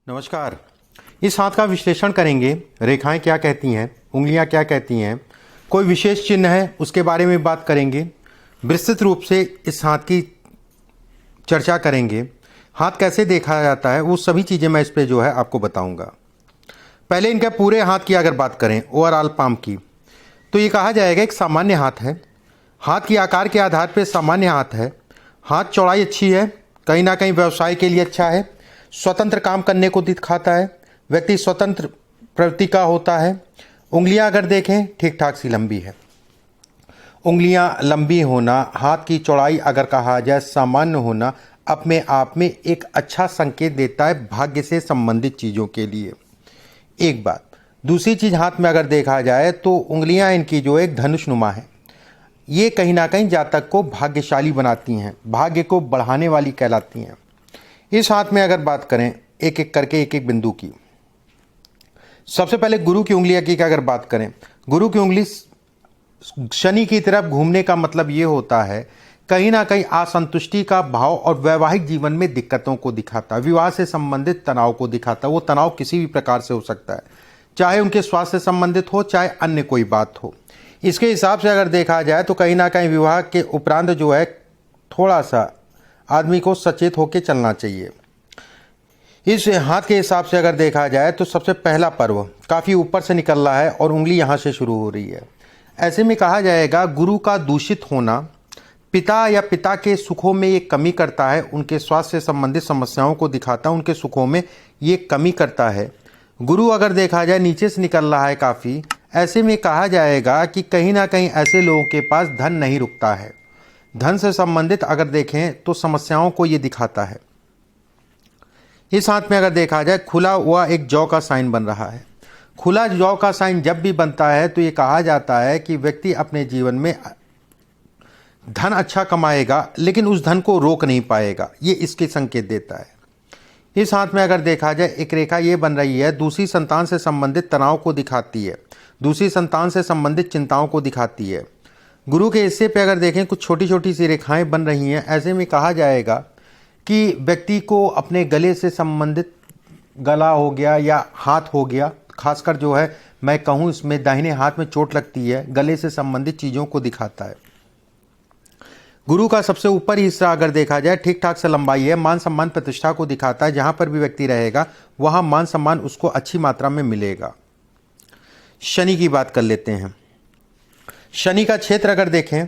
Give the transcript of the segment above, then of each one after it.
नमस्कार। इस हाथ का विश्लेषण करेंगे। रेखाएं क्या कहती हैं, उंगलियां क्या कहती हैं, कोई विशेष चिन्ह है उसके बारे में बात करेंगे। विस्तृत रूप से इस हाथ की चर्चा करेंगे। हाथ कैसे देखा जाता है वो सभी चीज़ें मैं इस पे आपको बताऊंगा। पहले इनके पूरे हाथ की अगर बात करें, ओवरऑल पाम की, तो ये कहा जाएगा एक सामान्य हाथ है। हाथ की आकार के आधार पर सामान्य हाथ है। हाथ चौड़ाई अच्छी है, कहीं ना कहीं व्यवसाय के लिए अच्छा है, स्वतंत्र काम करने को दिखाता है, व्यक्ति स्वतंत्र प्रवृत्ति का होता है। उंगलियां अगर देखें ठीक ठाक सी लंबी है। उंगलियां लंबी होना, हाथ की चौड़ाई अगर कहा जाए सामान्य होना, अपने आप में एक अच्छा संकेत देता है भाग्य से संबंधित चीज़ों के लिए। एक बात। दूसरी चीज़, हाथ में अगर देखा जाए तो उंगलियां इनकी एक धनुषनुमा है। ये कहीं ना कहीं जातक को भाग्यशाली बनाती हैं, भाग्य को बढ़ाने वाली कहलाती हैं। इस हाथ में अगर बात करें एक एक करके एक एक बिंदु की, सबसे पहले गुरु की उंगलियां की अगर बात करें, गुरु की उंगली शनि की तरफ घूमने का मतलब ये होता है कहीं ना कहीं असंतुष्टि का भाव और वैवाहिक जीवन में दिक्कतों को दिखाता है, विवाह से संबंधित तनाव को दिखाता है। वो तनाव किसी भी प्रकार से हो सकता है, चाहे उनके स्वास्थ्य से संबंधित हो, चाहे अन्य कोई बात हो। इसके हिसाब से अगर देखा जाए तो कहीं ना कहीं विवाह के उपरांत थोड़ा सा आदमी को सचेत होकर चलना चाहिए। इस हाथ के हिसाब से अगर देखा जाए तो सबसे पहला पर्व काफ़ी ऊपर से निकल रहा है और उंगली यहाँ से शुरू हो रही है। ऐसे में कहा जाएगा गुरु का दूषित होना पिता या पिता के सुखों में ये कमी करता है, उनके स्वास्थ्य से संबंधित समस्याओं को दिखाता है, उनके सुखों में ये कमी करता है। गुरु अगर देखा जाए नीचे से निकल रहा है काफ़ी, ऐसे में कहा जाएगा कि कहीं ना कहीं ऐसे लोगों के पास धन नहीं रुकता है। धन से संबंधित अगर देखें तो समस्याओं को ये दिखाता है। इस हाथ में अगर देखा जाए खुला हुआ एक जौ का साइन बन रहा है। खुला जौ का साइन जब भी बनता है तो ये कहा जाता है कि व्यक्ति अपने जीवन में धन अच्छा कमाएगा लेकिन उस धन को रोक नहीं पाएगा, ये इसके संकेत देता है। इस हाथ में अगर देखा जाए एक रेखा ये बन रही है, दूसरी संतान से संबंधित तनाव को दिखाती है, दूसरी संतान से संबंधित चिंताओं को दिखाती है। गुरु के हिस्से पे अगर देखें कुछ छोटी छोटी सी रेखाएं बन रही हैं। ऐसे में कहा जाएगा कि व्यक्ति को अपने गले से संबंधित, गला हो गया या हाथ हो गया, खासकर मैं कहूँ इसमें दाहिने हाथ में चोट लगती है, गले से संबंधित चीज़ों को दिखाता है। गुरु का सबसे ऊपर हिस्सा अगर देखा जाए ठीक ठाक से लंबाई है, मान सम्मान प्रतिष्ठा को दिखाता है। जहाँ पर भी व्यक्ति रहेगा वहाँ मान सम्मान उसको अच्छी मात्रा में मिलेगा। शनि की बात कर लेते हैं। शनि का क्षेत्र अगर देखें,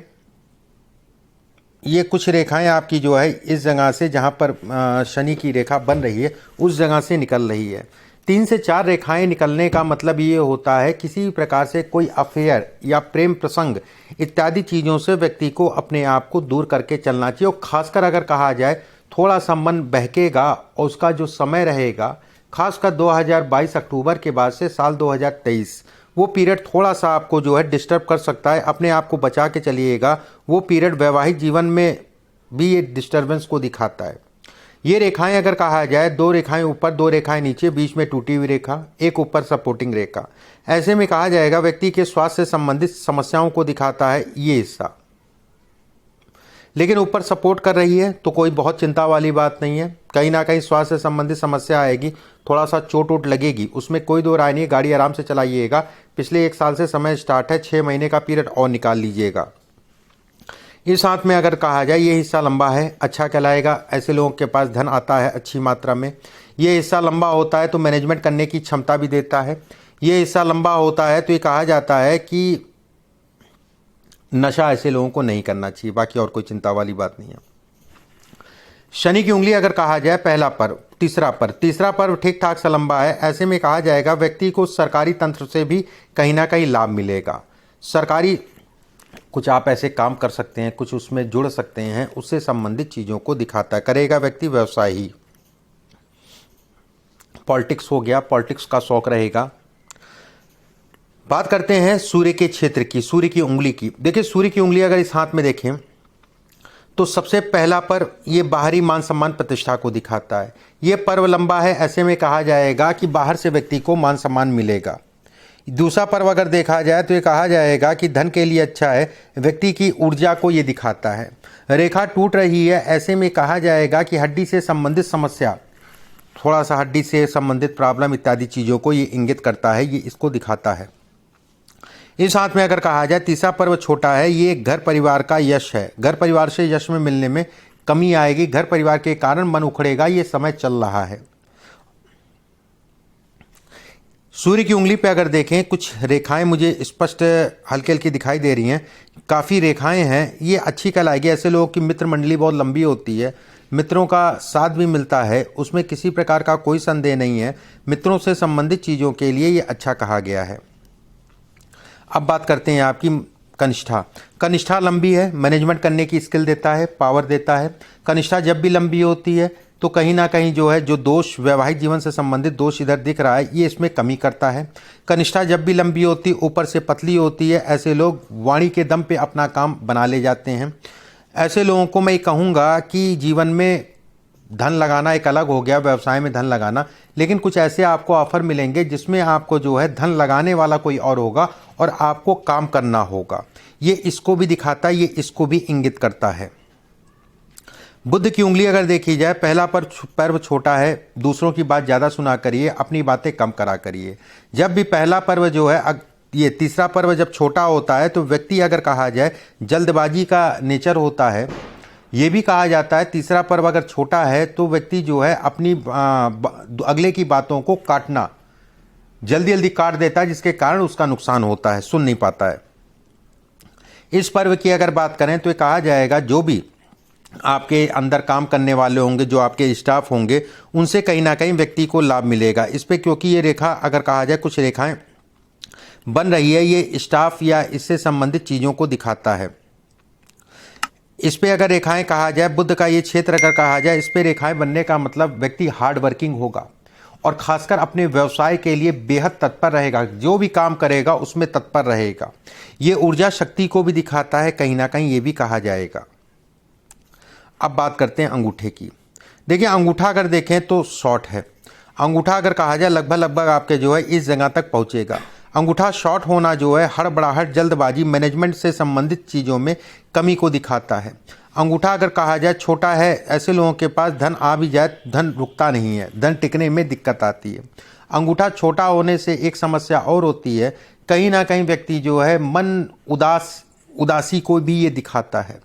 ये कुछ रेखाएं आपकी इस जगह से, जहाँ पर शनि की रेखा बन रही है उस जगह से निकल रही है। 3 से 4 रेखाएं निकलने का मतलब ये होता है किसी भी प्रकार से कोई अफेयर या प्रेम प्रसंग इत्यादि चीज़ों से व्यक्ति को अपने आप को दूर करके चलना चाहिए। और खासकर अगर कहा जाए थोड़ा संबंध बहकेगा और उसका जो समय रहेगा, खासकर 2022 अक्टूबर के बाद से साल 2023, वो पीरियड थोड़ा सा आपको डिस्टर्ब कर सकता है। अपने आप को बचा के चलिएगा। वो पीरियड वैवाहिक जीवन में भी ये डिस्टर्बेंस को दिखाता है। ये रेखाएं अगर कहा जाए, 2 रेखाएं ऊपर 2 रेखाएं नीचे, बीच में टूटी हुई रेखा, एक ऊपर सपोर्टिंग रेखा, ऐसे में कहा जाएगा व्यक्ति के स्वास्थ्य से संबंधित समस्याओं को दिखाता है ये हिस्सा। लेकिन ऊपर सपोर्ट कर रही है तो कोई बहुत चिंता वाली बात नहीं है। कहीं ना कहीं स्वास्थ्य से संबंधित समस्या आएगी, थोड़ा सा चोट वोट लगेगी, उसमें कोई दो राय नहीं। गाड़ी आराम से चलाइएगा। पिछले 1 साल से समय स्टार्ट है, 6 महीने का पीरियड और निकाल लीजिएगा। इस हाथ में अगर कहा जाए ये हिस्सा लंबा है, अच्छा कहलाएगा। ऐसे लोगों के पास धन आता है अच्छी मात्रा में। ये हिस्सा लंबा होता है तो मैनेजमेंट करने की क्षमता भी देता है। ये हिस्सा लंबा होता है तो ये कहा जाता है कि नशा ऐसे लोगों को नहीं करना चाहिए, बाकी और कोई चिंता वाली बात नहीं है। शनि की उंगली अगर कहा जाए पहला पर्व, तीसरा पर्व ठीक ठाक सा लंबा है। ऐसे में कहा जाएगा व्यक्ति को सरकारी तंत्र से भी कहीं ना कहीं लाभ मिलेगा। सरकारी कुछ आप ऐसे काम कर सकते हैं, कुछ उसमें जुड़ सकते हैं, उससे संबंधित चीज़ों को दिखाता है। करेगा व्यक्ति व्यवसाय ही, पॉलिटिक्स हो गया, पॉलिटिक्स का शौक रहेगा। बात करते हैं सूर्य के क्षेत्र की, सूर्य की उंगली की। देखिए सूर्य की उंगली अगर इस हाथ में देखें तो सबसे पहला पर्व ये बाहरी मान सम्मान प्रतिष्ठा को दिखाता है। ये पर्व लंबा है, ऐसे में कहा जाएगा कि बाहर से व्यक्ति को मान सम्मान मिलेगा। दूसरा पर्व अगर देखा जाए तो ये कहा जाएगा कि धन के लिए अच्छा है, व्यक्ति की ऊर्जा को ये दिखाता है। रेखा टूट रही है, ऐसे में कहा जाएगा कि हड्डी से संबंधित समस्या थोड़ा सा हड्डी से संबंधित प्रॉब्लम इत्यादि चीज़ों को ये इंगित करता है, ये इसको दिखाता है। इस हाथ में अगर कहा जाए तीसरा पर्व छोटा है, ये घर परिवार का यश है। घर परिवार से यश में मिलने में कमी आएगी, घर परिवार के कारण मन उखड़ेगा, ये समय चल रहा है। सूर्य की उंगली पे अगर देखें कुछ रेखाएं मुझे स्पष्ट हल्की हल्की दिखाई दे रही हैं, काफ़ी रेखाएं हैं, ये अच्छी कहलाएगी। ऐसे लोगों की मित्र मंडली बहुत लंबी होती है, मित्रों का साथ भी मिलता है, उसमें किसी प्रकार का कोई संदेह नहीं है। मित्रों से संबंधित चीज़ों के लिए ये अच्छा कहा गया है। अब बात करते हैं आपकी कनिष्ठा। कनिष्ठा लंबी है, मैनेजमेंट करने की स्किल देता है, पावर देता है। कनिष्ठा जब भी लंबी होती है तो कहीं ना कहीं जो है जो दोष, वैवाहिक जीवन से संबंधित दोष इधर दिख रहा है, ये इसमें कमी करता है। कनिष्ठा जब भी लंबी होती है, ऊपर से पतली होती है, ऐसे लोग वाणी के दम पे अपना काम बना ले जाते हैं। ऐसे लोगों को मैं कहूँगा कि जीवन में धन लगाना एक अलग हो गया, व्यवसाय में धन लगाना, लेकिन कुछ ऐसे आपको ऑफर मिलेंगे जिसमें आपको जो है धन लगाने वाला कोई और होगा और आपको काम करना होगा। ये इसको भी दिखाता है, ये इसको भी इंगित करता है। बुद्ध की उंगली अगर देखी जाए, पहला पर्व छोटा है, दूसरों की बात ज़्यादा सुना करिए, अपनी बातें कम करा करिए। जब भी पहला पर्व जो है, ये तीसरा पर्व जब छोटा होता है तो व्यक्ति अगर कहा जाए जल्दबाजी का नेचर होता है। ये भी कहा जाता है तीसरा पर्व अगर छोटा है तो व्यक्ति जो है अपनी अगले की बातों को काटना, जल्दी जल्दी काट देता है, जिसके कारण उसका नुकसान होता है, सुन नहीं पाता है। इस पर्व की अगर बात करें तो ये कहा जाएगा जो भी आपके अंदर काम करने वाले होंगे, जो आपके स्टाफ होंगे, उनसे कहीं ना कहीं व्यक्ति को लाभ मिलेगा इस पे, क्योंकि ये रेखा अगर कहा जाए कुछ रेखाएं बन रही है, ये स्टाफ या इससे संबंधित चीज़ों को दिखाता है। इस पे अगर रेखाएं कहा जाए, बुद्ध का ये क्षेत्र अगर कहा जाए, इस पे रेखाएं बनने का मतलब व्यक्ति हार्ड वर्किंग होगा और खासकर अपने व्यवसाय के लिए बेहद तत्पर रहेगा, जो भी काम करेगा उसमें तत्पर रहेगा। ये ऊर्जा शक्ति को भी दिखाता है, कहीं ना कहीं ये भी कहा जाएगा। अब बात करते हैं अंगूठे की। देखिए अंगूठा अगर देखें तो शॉर्ट है। अंगूठा अगर कहा जाए लगभग आपके जो है इस जगह तक पहुंचेगा। अंगूठा शॉर्ट होना जो है हड़बड़ाहट, जल्दबाजी, मैनेजमेंट से संबंधित चीज़ों में कमी को दिखाता है। अंगूठा अगर कहा जाए छोटा है, ऐसे लोगों के पास धन आ भी जाए, धन रुकता नहीं है, धन टिकने में दिक्कत आती है। अंगूठा छोटा होने से एक समस्या और होती है, कहीं ना कहीं व्यक्ति जो है मन उदासी को भी ये दिखाता है।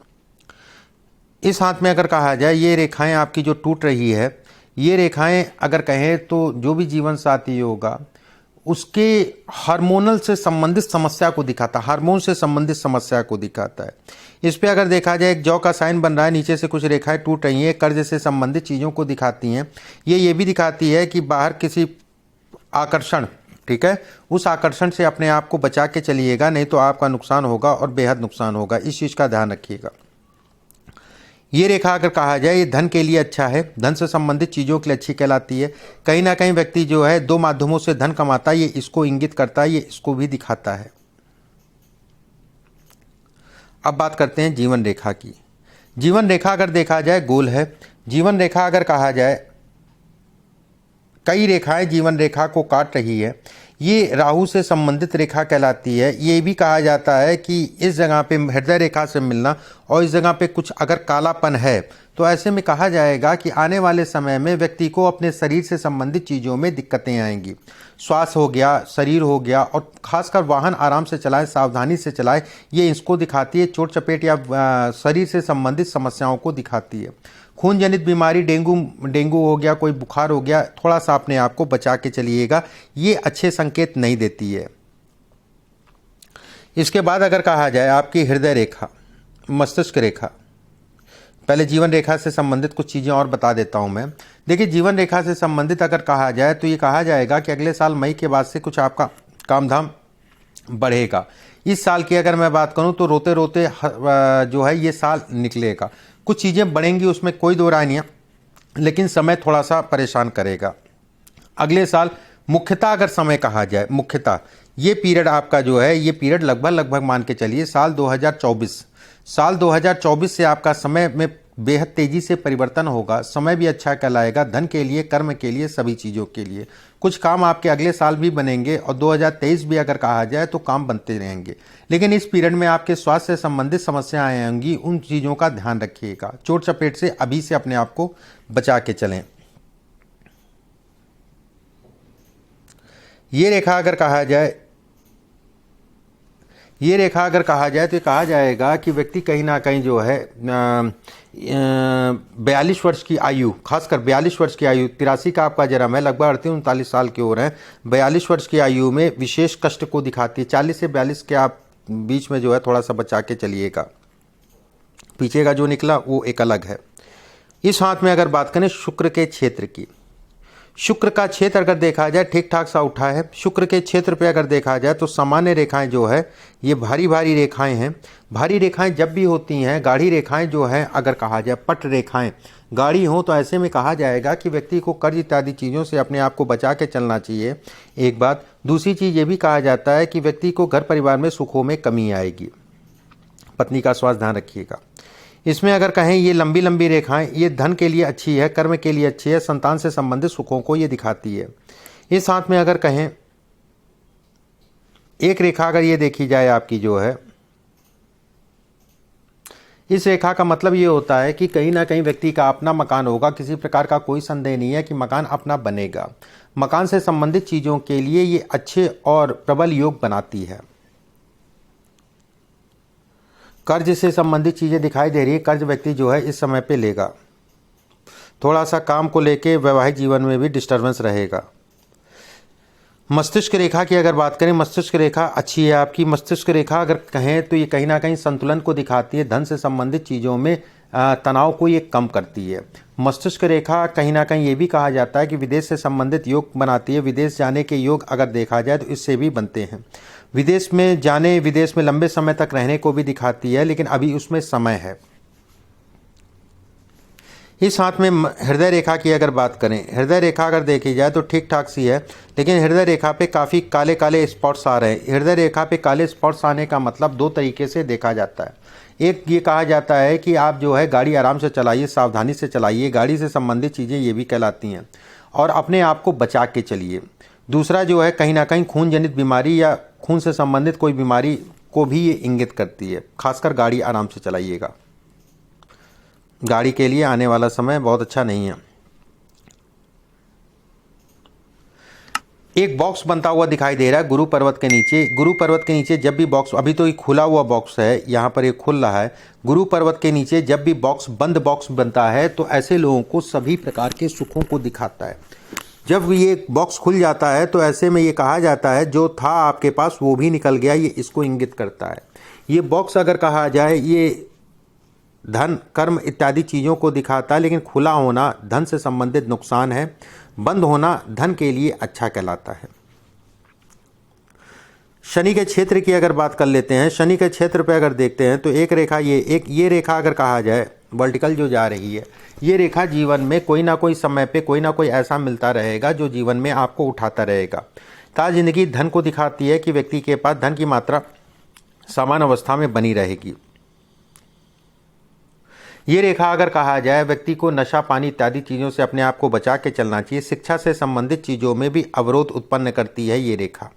इस हाथ में अगर कहा जाए ये रेखाएं आपकी जो टूट रही है, ये रेखाएं अगर कहें तो जो भी जीवन साथी होगा उसके हार्मोनल से संबंधित समस्या को दिखाता है, हार्मोन से संबंधित समस्या को दिखाता है। इस पे अगर देखा जाए एक जौ का साइन बन रहा है, नीचे से कुछ रेखाएं टूट रही हैं, कर्ज से संबंधित चीज़ों को दिखाती हैं। ये भी दिखाती है कि बाहर किसी आकर्षण, ठीक है, उस आकर्षण से अपने आप को बचा के चलिएगा, नहीं तो आपका नुकसान होगा और बेहद नुकसान होगा, इस चीज़ का ध्यान रखिएगा। ये रेखा अगर कहा जाए ये धन के लिए अच्छा है, धन से संबंधित चीज़ों के लिए अच्छी कहलाती है। कहीं ना कहीं व्यक्ति जो है दो माध्यमों से धन कमाता है, ये इसको इंगित करता है, ये इसको भी दिखाता है। अब बात करते हैं जीवन रेखा की। जीवन रेखा अगर देखा जाए गोल है। जीवन रेखा अगर कहा जाए कई रेखाएं जीवन रेखा को काट रही है, ये राहु से संबंधित रेखा कहलाती है। ये भी कहा जाता है कि इस जगह पे हृदय रेखा से मिलना और इस जगह पे कुछ अगर कालापन है तो ऐसे में कहा जाएगा कि आने वाले समय में व्यक्ति को अपने शरीर से संबंधित चीज़ों में दिक्कतें आएंगी। श्वास हो गया, शरीर हो गया, और खासकर वाहन आराम से चलाएं, सावधानी से चलाएं, ये इसको दिखाती है। चोट चपेट या शरीर से संबंधित समस्याओं को दिखाती है। खून जनित बीमारी, डेंगू हो गया, कोई बुखार हो गया, थोड़ा सा अपने आप को बचा के चलिएगा, ये अच्छे संकेत नहीं देती है। इसके बाद अगर कहा जाए आपकी हृदय रेखा, मस्तिष्क रेखा, पहले जीवन रेखा से संबंधित कुछ चीज़ें और बता देता हूं मैं। देखिए जीवन रेखा से संबंधित अगर कहा जाए तो ये कहा जाएगा कि अगले साल मई के बाद से कुछ आपका काम धाम बढ़ेगा। इस साल की अगर मैं बात करूं तो रोते रोते जो है ये साल निकलेगा। कुछ चीज़ें बढ़ेंगी, उसमें कोई दो राय नहीं है, लेकिन समय थोड़ा सा परेशान करेगा। अगले साल मुख्यतः अगर समय कहा जाए, मुख्यतः ये पीरियड आपका जो है, ये पीरियड लगभग मान के चलिए साल 2024 से आपका समय में बेहद तेज़ी से परिवर्तन होगा। समय भी अच्छा कहलाएगा, धन के लिए, कर्म के लिए, सभी चीज़ों के लिए। कुछ काम आपके अगले साल भी बनेंगे और 2023 भी अगर कहा जाए तो काम बनते रहेंगे। लेकिन इस पीरियड में आपके स्वास्थ्य से संबंधित समस्याएं आएंगी, उन चीज़ों का ध्यान रखिएगा। चोट चपेट से अभी से अपने आप को बचा के चलें। ये रेखा अगर कहा जाए, ये रेखा अगर कहा जाए तो कहा जाएगा कि व्यक्ति कहीं ना कहीं जो है 42 वर्ष की आयु, खासकर 42 वर्ष की आयु, 83 का आपका जन्म है, लगभग 38-39 साल की हो रहे हैं, 42 वर्ष की आयु में विशेष कष्ट को दिखाती है। 40 से 42 के आप बीच में जो है थोड़ा सा बचा के चलिएगा, पीछे का जो निकला वो एक अलग है। इस हाथ में अगर बात करें शुक्र के क्षेत्र की, शुक्र का क्षेत्र अगर देखा जाए ठीक ठाक सा उठा है। शुक्र के क्षेत्र पे अगर देखा जाए तो सामान्य रेखाएं जो है ये भारी भारी रेखाएं हैं। भारी रेखाएं जब भी होती हैं, गाढ़ी रेखाएं जो हैं अगर कहा जाए, पट रेखाएं गाढ़ी हों तो ऐसे में कहा जाएगा कि व्यक्ति को कर्ज इत्यादि चीज़ों से अपने आप को बचा के चलना चाहिए, एक बात। दूसरी चीज़ ये भी कहा जाता है कि व्यक्ति को घर परिवार में सुखों में कमी आएगी, पत्नी का स्वास्थ्य ध्यान रखिएगा। इसमें अगर कहें ये लंबी लंबी रेखाएं, ये धन के लिए अच्छी है, कर्म के लिए अच्छी है, संतान से संबंधित सुखों को ये दिखाती है। इस हाथ में अगर कहें एक रेखा अगर ये देखी जाए आपकी जो है, इस रेखा का मतलब ये होता है कि कहीं ना कहीं व्यक्ति का अपना मकान होगा, किसी प्रकार का कोई संदेह नहीं है कि मकान अपना बनेगा। मकान से संबंधित चीज़ों के लिए ये अच्छे और प्रबल योग बनाती है। कर्ज से संबंधित चीज़ें दिखाई दे रही है, कर्ज व्यक्ति जो है इस समय पे लेगा। थोड़ा सा काम को लेके वैवाहिक जीवन में भी डिस्टर्बेंस रहेगा। मस्तिष्क रेखा की अगर बात करें, मस्तिष्क रेखा अच्छी है आपकी। मस्तिष्क रेखा अगर कहें तो ये कहीं ना कहीं संतुलन को दिखाती है, धन से संबंधित चीज़ों में तनाव को ये कम करती है। मस्तिष्क रेखा कहीं ना कहीं ये भी कहा जाता है कि विदेश से संबंधित योग बनाती है। विदेश जाने के योग अगर देखा जाए तो इससे भी बनते हैं। विदेश में जाने, विदेश में लंबे समय तक रहने को भी दिखाती है, लेकिन अभी उसमें समय है। इस हाथ में हृदय रेखा की अगर बात करें, हृदय रेखा अगर देखी जाए तो ठीक ठाक सी है, लेकिन हृदय रेखा पे काफ़ी काले काले स्पॉट्स आ रहे हैं। हृदय रेखा पे काले स्पॉट्स आने का मतलब दो तरीके से देखा जाता है। एक ये कहा जाता है कि आप जो है गाड़ी आराम से चलाइए, सावधानी से चलाइए, गाड़ी से संबंधित चीज़ें ये भी कहलाती हैं, और अपने आप को बचा के चलिए। दूसरा जो है कहीं ना कहीं खून जनित बीमारी या खून से संबंधित कोई बीमारी को भी ये इंगित करती है। खासकर गाड़ी आराम से चलाइएगा, गाड़ी के लिए आने वाला समय बहुत अच्छा नहीं है। एक बॉक्स बनता हुआ दिखाई दे रहा है गुरु पर्वत के नीचे। गुरु पर्वत के नीचे जब भी बॉक्स, अभी तो ये खुला हुआ बॉक्स है, यहाँ पर ये खुल रहा है। गुरु पर्वत के नीचे जब भी बॉक्स, बंद बॉक्स बनता है तो ऐसे लोगों को सभी प्रकार के सुखों को दिखाता है। जब ये बॉक्स खुल जाता है तो ऐसे में ये कहा जाता है जो था आपके पास वो भी निकल गया, ये इसको इंगित करता है। ये बॉक्स अगर कहा जाए ये धन, कर्म इत्यादि चीज़ों को दिखाता है, लेकिन खुला होना धन से संबंधित नुकसान है, बंद होना धन के लिए अच्छा कहलाता है। शनि के क्षेत्र की अगर बात कर लेते हैं, शनि के क्षेत्र पे अगर देखते हैं तो एक रेखा ये रेखा अगर कहा जाए वर्टिकल जो जा रही है, ये रेखा जीवन में कोई ना कोई समय पे कोई ना कोई ऐसा मिलता रहेगा जो जीवन में आपको उठाता रहेगा। ताज जिंदगी धन को दिखाती है कि व्यक्ति के पास धन की मात्रा समान अवस्था में बनी रहेगी। ये रेखा अगर कहा जाए व्यक्ति को नशा पानी इत्यादि चीज़ों से अपने आप को बचा के चलना चाहिए। शिक्षा से संबंधित चीज़ों में भी अवरोध उत्पन्न करती है ये रेखा।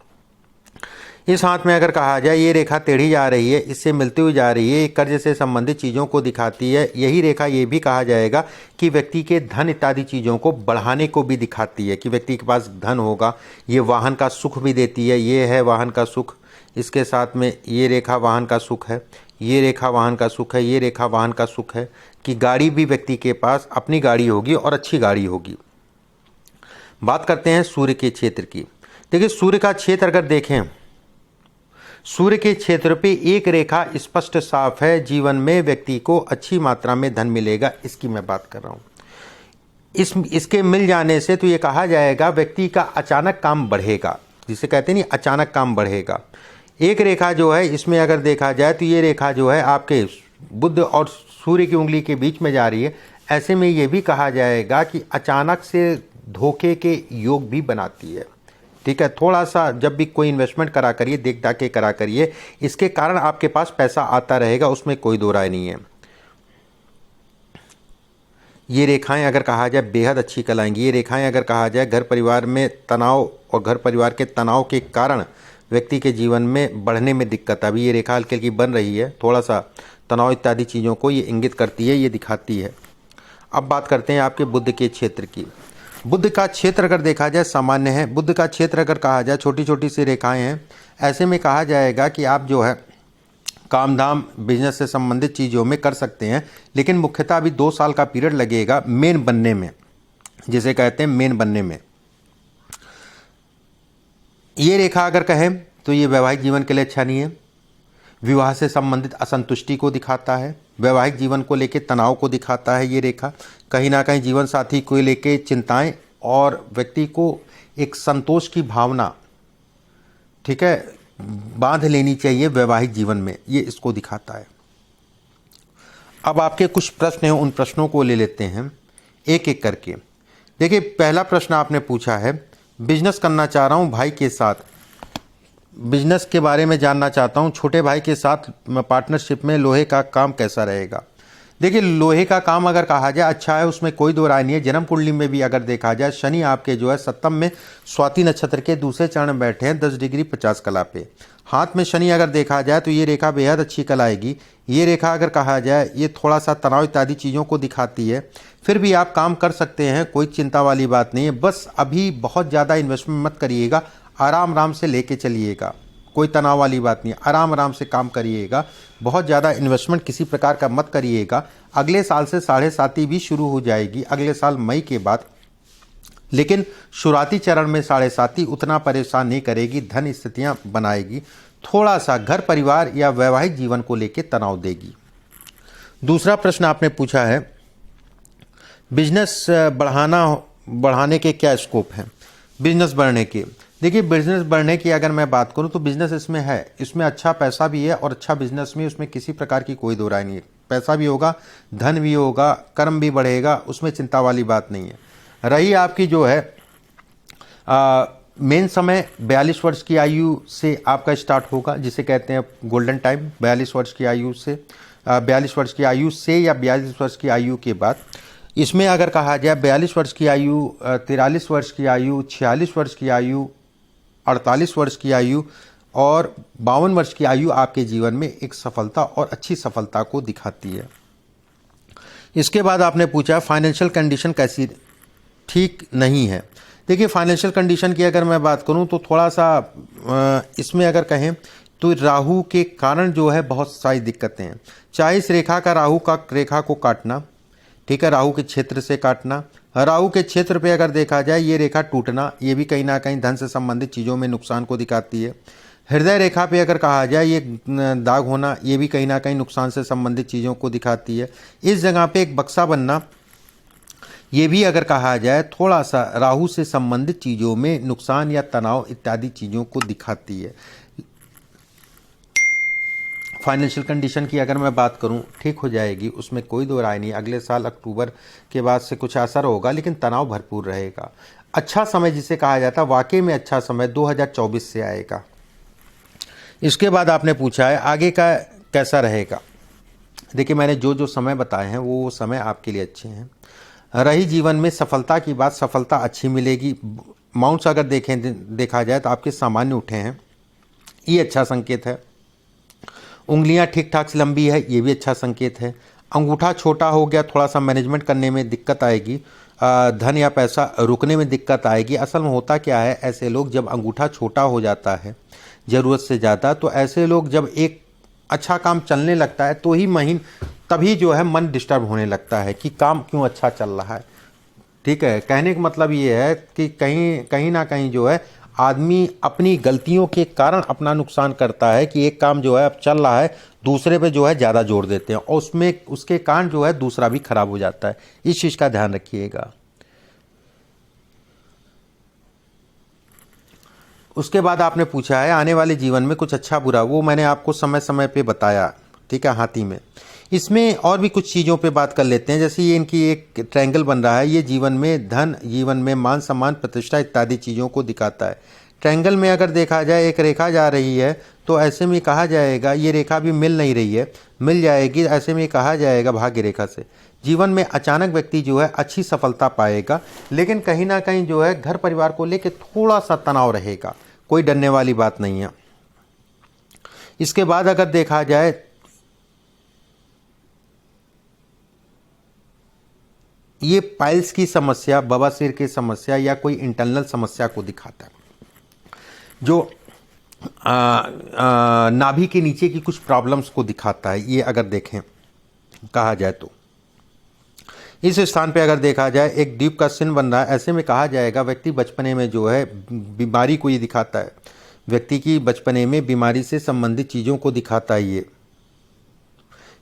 इस हाथ में अगर कहा जाए ये रेखा टेढ़ी जा रही है, इससे मिलती हुई जा रही है, कर्ज से संबंधित चीज़ों को दिखाती है। यही रेखा ये भी कहा जाएगा कि व्यक्ति के धन इत्यादि चीज़ों को बढ़ाने को भी दिखाती है कि व्यक्ति के पास धन होगा। ये वाहन का सुख भी देती है, ये है वाहन का सुख। इसके साथ में ये रेखा वाहन का सुख है, ये रेखा वाहन का सुख है, ये रेखा वाहन का सुख है कि गाड़ी भी व्यक्ति के पास अपनी गाड़ी होगी और अच्छी गाड़ी होगी। बात करते हैं सूर्य के क्षेत्र की। देखिए सूर्य का क्षेत्र अगर देखें, सूर्य के क्षेत्र पे एक रेखा स्पष्ट साफ है, जीवन में व्यक्ति को अच्छी मात्रा में धन मिलेगा, इसकी मैं बात कर रहा हूँ। इसके मिल जाने से तो ये कहा जाएगा व्यक्ति का अचानक काम बढ़ेगा, जिसे कहते नहीं अचानक काम बढ़ेगा। एक रेखा जो है इसमें अगर देखा जाए तो ये रेखा जो है आपके बुध और सूर्य की उंगली के बीच में जा रही है। ऐसे में ये भी कहा जाएगा कि अचानक से धोखे के योग भी बनाती है। ठीक है, थोड़ा सा जब भी कोई इन्वेस्टमेंट करा करिए, देख दाख के करा करिए, इसके कारण आपके पास पैसा आता रहेगा, उसमें कोई दो राय नहीं है। ये रेखाएं अगर कहा जाए बेहद अच्छी कहलाएंगी। ये रेखाएं अगर कहा जाए घर परिवार में तनाव और घर परिवार के तनाव के कारण व्यक्ति के जीवन में बढ़ने में दिक्कत, अभी ये रेखा हल्की हल्की बन रही है, थोड़ा सा तनाव इत्यादि चीज़ों को ये इंगित करती है, ये दिखाती है। अब बात करते हैं आपके बुध के क्षेत्र की। बुध का क्षेत्र अगर देखा जाए सामान्य है, बुध का क्षेत्र अगर कहा जाए छोटी छोटी सी रेखाएं हैं, ऐसे में कहा जाएगा कि आप जो है काम धाम बिजनेस से संबंधित चीज़ों में कर सकते हैं, लेकिन मुख्यतः अभी 2 साल का पीरियड लगेगा मेन बनने में, जिसे कहते हैं मेन बनने में। ये रेखा अगर कहें तो ये वैवाहिक जीवन के लिए अच्छा नहीं है, विवाह से संबंधित असंतुष्टि को दिखाता है, वैवाहिक जीवन को लेकर तनाव को दिखाता है। ये रेखा कहीं ना कहीं जीवन साथी को लेकर चिंताएं और व्यक्ति को एक संतोष की भावना, ठीक है, बांध लेनी चाहिए वैवाहिक जीवन में, ये इसको दिखाता है। अब आपके कुछ प्रश्न हैं, उन प्रश्नों को ले लेते हैं एक एक करके। देखिए, पहला प्रश्न आपने पूछा है, बिजनेस करना चाह रहा हूँ भाई के साथ, बिजनेस के बारे में जानना चाहता हूँ, छोटे भाई के साथ पार्टनरशिप में लोहे का काम कैसा रहेगा। देखिए, लोहे का काम अगर कहा जाए अच्छा है, उसमें कोई दो राय नहीं है। जन्म कुंडली में भी अगर देखा जाए शनि आपके जो है सप्तम में स्वाति नक्षत्र के दूसरे चरण में बैठे हैं 10 डिग्री 50 कला पे। हाथ में शनि अगर देखा जाए तो ये रेखा बेहद अच्छी कल आएगी। ये रेखा अगर कहा जाए ये थोड़ा सा तनाव इत्यादि चीज़ों को दिखाती है, फिर भी आप काम कर सकते हैं, कोई चिंता वाली बात नहीं है। बस अभी बहुत ज़्यादा इन्वेस्टमेंट मत करिएगा, आराम आराम से लेके चलिएगा, कोई तनाव वाली बात नहीं है, आराम आराम से काम करिएगा, बहुत ज़्यादा इन्वेस्टमेंट किसी प्रकार का मत करिएगा। अगले साल से 7.5 भी शुरू हो जाएगी, अगले साल मई के बाद, लेकिन शुरुआती चरण में 7.5 उतना परेशान नहीं करेगी, धन स्थितियाँ बनाएगी, थोड़ा सा घर परिवार या वैवाहिक जीवन को लेकर तनाव देगी। दूसरा प्रश्न आपने पूछा है, बिजनेस बढ़ाने के क्या स्कोप हैं, बिजनेस बढ़ने के। देखिए, बिजनेस बढ़ने की अगर मैं बात करूं तो बिजनेस इसमें है, इसमें अच्छा पैसा भी है और अच्छा बिजनेस में उसमें किसी प्रकार की कोई दो राय नहीं है। पैसा भी होगा, धन भी होगा, कर्म भी बढ़ेगा, उसमें चिंता वाली बात नहीं है। रही आपकी जो है मेन समय 42 वर्ष की आयु से आपका स्टार्ट होगा, जिसे कहते हैं गोल्डन टाइम। 42 वर्ष की आयु से 42 वर्ष की आयु से या 42 वर्ष की आयु के बाद, इसमें अगर कहा जाए 42 वर्ष की आयु, 43 वर्ष की आयु, 46 वर्ष की आयु, 48 वर्ष की आयु और 52 वर्ष की आयु आपके जीवन में एक सफलता और अच्छी सफलता को दिखाती है। इसके बाद आपने पूछा फाइनेंशियल कंडीशन कैसी, ठीक नहीं है। देखिए, फाइनेंशियल कंडीशन की अगर मैं बात करूं तो थोड़ा सा इसमें अगर कहें तो राहु के कारण जो है बहुत सारी दिक्कतें हैं। चाहे इस रेखा का राहु का रेखा को काटना, ठीक है, राहु के क्षेत्र से काटना, राहु के क्षेत्र पे अगर देखा जाए ये रेखा टूटना, ये भी कहीं ना कहीं धन से संबंधित चीज़ों में नुकसान को दिखाती है। हृदय रेखा पे अगर कहा जाए ये दाग होना, ये भी कहीं ना कहीं नुकसान से संबंधित चीज़ों को दिखाती है। इस जगह पे एक बक्सा बनना, ये भी अगर कहा जाए थोड़ा सा राहु से संबंधित चीज़ों में नुकसान या तनाव इत्यादि चीज़ों को दिखाती है। फाइनेंशियल कंडीशन की अगर मैं बात करूं, ठीक हो जाएगी, उसमें कोई दो राय नहीं। अगले साल अक्टूबर के बाद से कुछ असर होगा, लेकिन तनाव भरपूर रहेगा। अच्छा समय जिसे कहा जाता है, वाकई में अच्छा समय 2024 से आएगा। इसके बाद आपने पूछा है आगे का कैसा रहेगा। देखिए, मैंने जो जो समय बताए हैं वो समय आपके लिए अच्छे हैं। रही जीवन में सफलता की बात, सफलता अच्छी मिलेगी। माउंट्स अगर देखा जाए तो आपके सामान्य उठे हैं, ये अच्छा संकेत है। उंगलियां ठीक ठाक से लंबी है, ये भी अच्छा संकेत है। अंगूठा छोटा हो गया, थोड़ा सा मैनेजमेंट करने में दिक्कत आएगी, धन या पैसा रुकने में दिक्कत आएगी। असल में होता क्या है, ऐसे लोग जब अंगूठा छोटा हो जाता है ज़रूरत से ज़्यादा, तो ऐसे लोग जब एक अच्छा काम चलने लगता है तो ही तभी जो है मन डिस्टर्ब होने लगता है कि काम क्यों अच्छा चल रहा है। ठीक है, कहने का मतलब ये है कि कहीं ना कहीं जो है आदमी अपनी गलतियों के कारण अपना नुकसान करता है कि एक काम जो है अब चल रहा है, दूसरे पे जो है ज़्यादा जोर देते हैं और उसमें उसके कारण जो है दूसरा भी खराब हो जाता है। इस चीज़ का ध्यान रखिएगा। उसके बाद आपने पूछा है आने वाले जीवन में कुछ अच्छा बुरा, वो मैंने आपको समय समय पे बताया, ठीक है, हाथी में। इसमें और भी कुछ चीज़ों पे बात कर लेते हैं। जैसे ये इनकी एक ट्रायंगल बन रहा है, ये जीवन में धन, जीवन में मान सम्मान, प्रतिष्ठा इत्यादि चीज़ों को दिखाता है। ट्रायंगल में अगर देखा जाए एक रेखा जा रही है तो ऐसे में कहा जाएगा, ये रेखा भी मिल नहीं रही है, मिल जाएगी, ऐसे में कहा जाएगा भाग्य रेखा से जीवन में अचानक व्यक्ति जो है अच्छी सफलता पाएगा, लेकिन कहीं ना कहीं जो है घर परिवार को लेकर थोड़ा सा तनाव रहेगा, कोई डरने वाली बात नहीं है। इसके बाद अगर देखा जाए ये पाइल्स की समस्या, बवासीर की समस्या या कोई इंटरनल समस्या को दिखाता है, जो नाभि के नीचे की कुछ प्रॉब्लम्स को दिखाता है। ये अगर देखें कहा जाए तो इस स्थान पे अगर देखा जाए एक द्वीप का चिन्ह बन रहा है, ऐसे में कहा जाएगा व्यक्ति बचपने में जो है बीमारी को ये दिखाता है, व्यक्ति की बचपने में बीमारी से संबंधित चीज़ों को दिखाता है।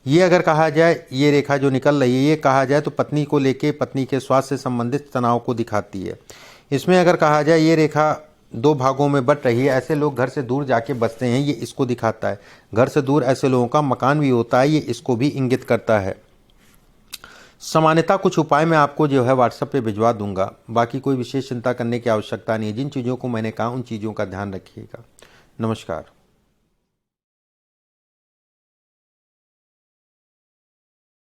ये अगर कहा जाए, ये रेखा जो निकल रही है, ये कहा जाए तो पत्नी को लेके, पत्नी के स्वास्थ्य से संबंधित तनाव को दिखाती है। इसमें अगर कहा जाए ये रेखा दो भागों में बट रही है, ऐसे लोग घर से दूर जाके बसते हैं, ये इसको दिखाता है। घर से दूर ऐसे लोगों का मकान भी होता है, ये इसको भी इंगित करता है। सामान्यतः कुछ उपाय मैं आपको जो है व्हाट्सएप पे भिजवा दूंगा, बाकी कोई विशेष चिंता करने की आवश्यकता नहीं है। जिन चीज़ों को मैंने कहा उन चीज़ों का ध्यान रखिएगा। नमस्कार।